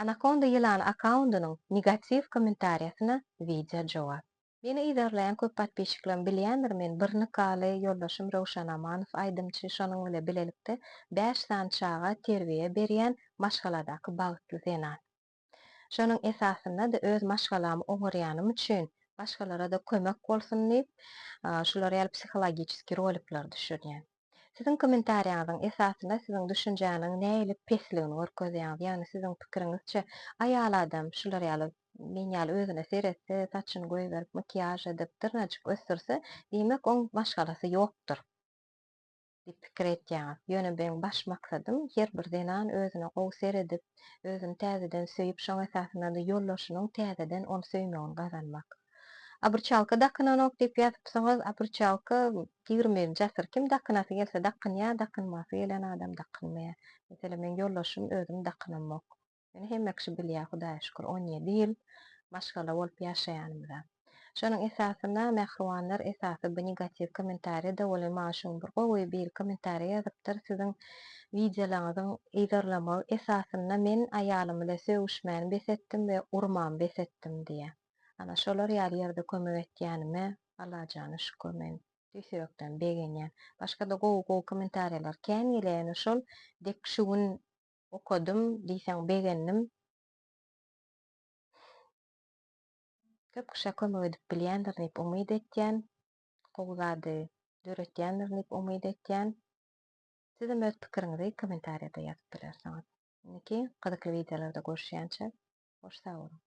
Anaconda yılan account'unun negatif kommentariyasına video jogap. Meni izleyen köp patbeşiklerim bilýändirmen, birni kaly ýoldaşym Rawşan Amanov aýdymçy şonuň bile bilelikde 5 san çaga terbiýe berýän maşgaladaky bagtly zenan. Şonuň esasynda-da öz maşgalamy oňarýanym üçin başgalara da kömek bolsun diýip, şular ýaly psixologiski rolikler düşürýän. Sizin kommentariýaňyzyň esasynda siziň düşünjäniň näili pesligini görkezýär. Ýani siziň pikiriňizçe aýal adam şular ýaly men ýaly özüne seretse, saçyny goýberip, makiýaż edip, dyrnajyk ösdürse, diýmek oň maşgalasy ýokdur diýip pikir etýäňiz. Ýöne benim baş maksadym her bir zenan özüne gowy seredip, özüni täzeden söýüp, şoň esasynda da ýoldaşynyň täzeden onu söýmegini gazanmak. Abrçalka dakynanok diýip ýazypsyňyz, abrçalka 20 jasyr kim dakynasy gelse dakynýar, dakynmasy gelen adam dakynmaýar. Mesela men ýoldaşym özüm dakynamok. Meni hemme kişi bilýär, Hudaýa şükür 17 ýyl maşgala bolup ýaşaýanymda. Şonuň esasynda mähruwanlar esasy bu negativ kommentariýa da bolan maşyň bir gowy bir kommentariýa ýazypdyr. Siziň videolaryňyzyň eýderleme esasynda men aýalym bilen söwüşmäni besetdim we urmamy besetdim diýe. Ana şolar ýaly ýerde kömek etýänime Allaha şükür men düýsürekden begenýän. Başga da gowy kommentariýalar kän gelýän şol dek şu gün okudum diýseň begendim. Köp kişi kömek edip bilýändir diýip umyt etýän. Gowzady döretýändir diýip umyt etýän. Sizem öz pikiriňizi kommentariýada ýazyp bilersiňiz. Niki gyzykly videolarda görüşýänçe hoş sag bolun.